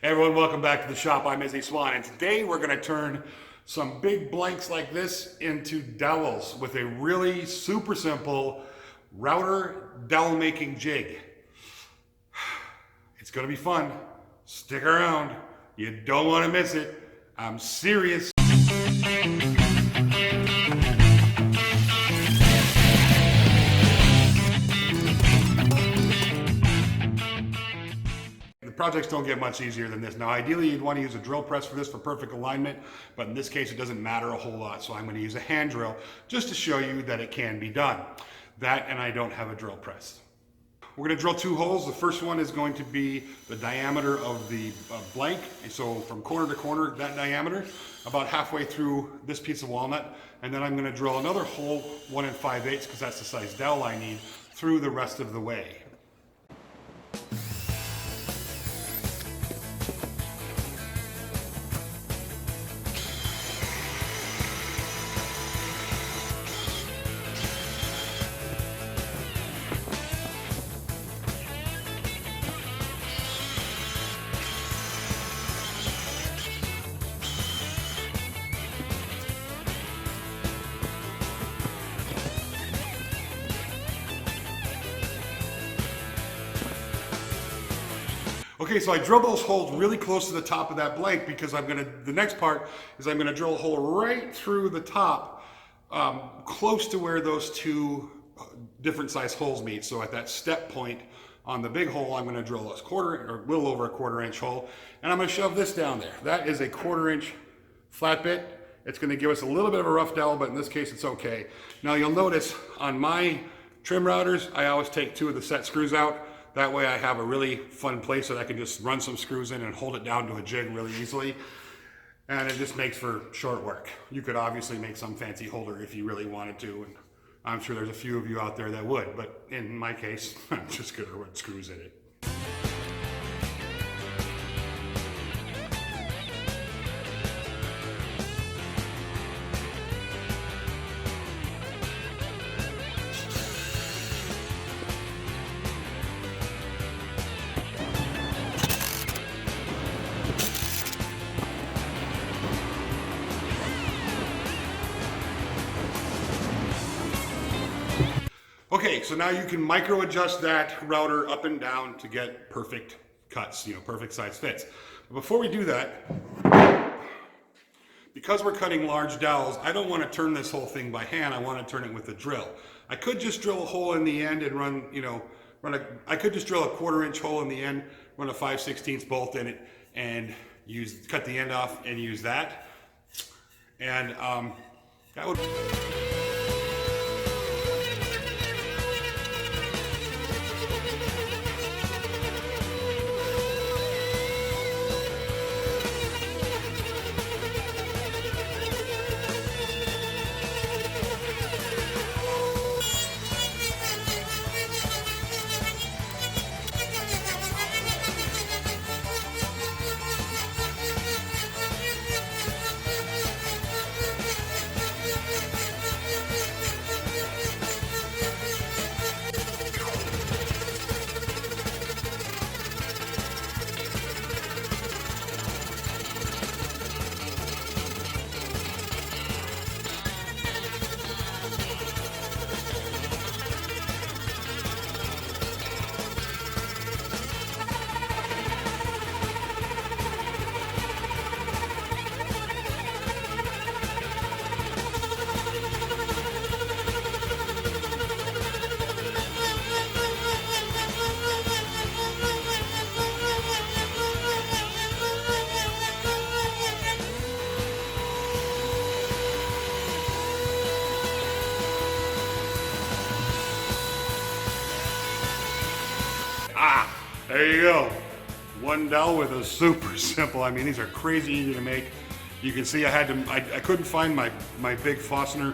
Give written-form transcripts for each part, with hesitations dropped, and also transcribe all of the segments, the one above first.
Hey everyone, welcome back to the shop. I'm Izzy Swan, and today we're going to turn some big blanks like this into dowels with a really super simple router dowel making jig. It's going to be fun. Stick around. You don't want to miss it. I'm serious. Projects don't get much easier than this. Now, ideally, you'd want to use a drill press for this for perfect alignment, but in this case, it doesn't matter a whole lot, so I'm going to use a hand drill just to show you that it can be done. That, and I don't have a drill press. We're going to drill two holes. The first one is going to be the diameter of the blank, so from corner to corner, that diameter, about halfway through this piece of walnut, and then I'm going to drill another hole 1 5/8, because that's the size dowel I need, through the rest of the way. Okay, so I drilled those holes really close to the top of that blank because the next part is I'm gonna drill a hole right through the top, close to where those two different size holes meet. So at that step point on the big hole, I'm gonna drill a little over a 1/4 inch hole, and I'm gonna shove this down there. That is a 1/4 inch flat bit. It's gonna give us a little bit of a rough dowel, but in this case, it's okay. Now you'll notice on my trim routers, I always take 2 of the set screws out. That way I have a really fun place that I can just run some screws in and hold it down to a jig really easily. And it just makes for short work. You could obviously make some fancy holder if you really wanted to, and I'm sure there's a few of you out there that would, but in my case, I'm just gonna run screws in it. Okay, so now you can micro adjust that router up and down to get perfect cuts, perfect size fits. But before we do that, because we're cutting large dowels, I don't want to turn this whole thing by hand. I want to turn it with a drill. I could just drill a hole in the end and I could just drill a 1/4 inch hole in the end, run a 5/16 bolt in it, and cut the end off and use that. And that would. There you go. One dowel with a super simple. I mean, these are crazy easy to make. You can see I couldn't find my big Forstner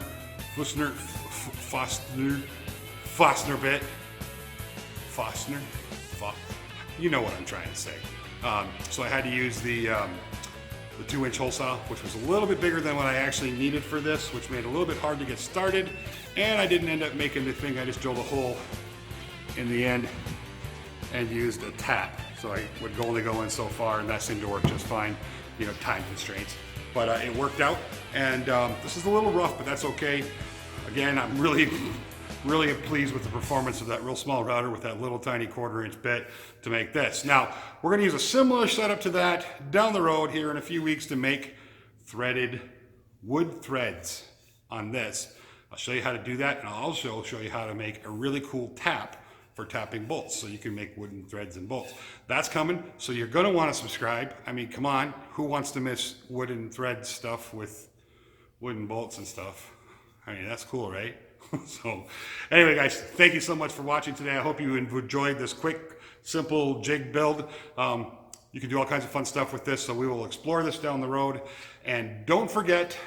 bit. Forstner? You know what I'm trying to say. So I had to use the 2-inch hole saw, which was a little bit bigger than what I actually needed for this, which made it a little bit hard to get started. And I didn't end up making the thing. I just drilled a hole in the end and used a tap. So I would only go in so far, and that seemed to work just fine, you know, time constraints. But it worked out, and this is a little rough, but that's okay. Again, I'm really pleased with the performance of that real small router with that little tiny 1/4-inch bit to make this. Now, we're gonna use a similar setup to that down the road here in a few weeks to make threaded wood threads on this. I'll show you how to do that, and I'll also show you how to make a really cool tap for tapping bolts, so you can make wooden threads and bolts. That's coming, so you're gonna wanna subscribe. I mean, come on, who wants to miss wooden thread stuff with wooden bolts and stuff? I mean, that's cool, right? So anyway, guys, thank you so much for watching today. I hope you enjoyed this quick, simple jig build. You can do all kinds of fun stuff with this, so we will explore this down the road. And don't forget,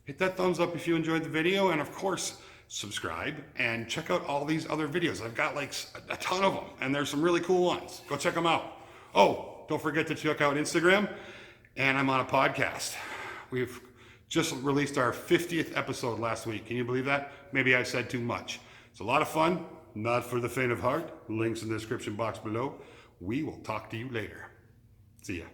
hit that thumbs up if you enjoyed the video, and of course, subscribe and check out all these other videos. I've got like a ton of them, and there's some really cool ones. Go check them out. Oh, don't forget to check out Instagram, and I'm on a podcast. We've just released our 50th episode last week. Can you believe that? Maybe I said too much. It's a lot of fun, not for the faint of heart. Links in the description box below. We will talk to you later. See ya.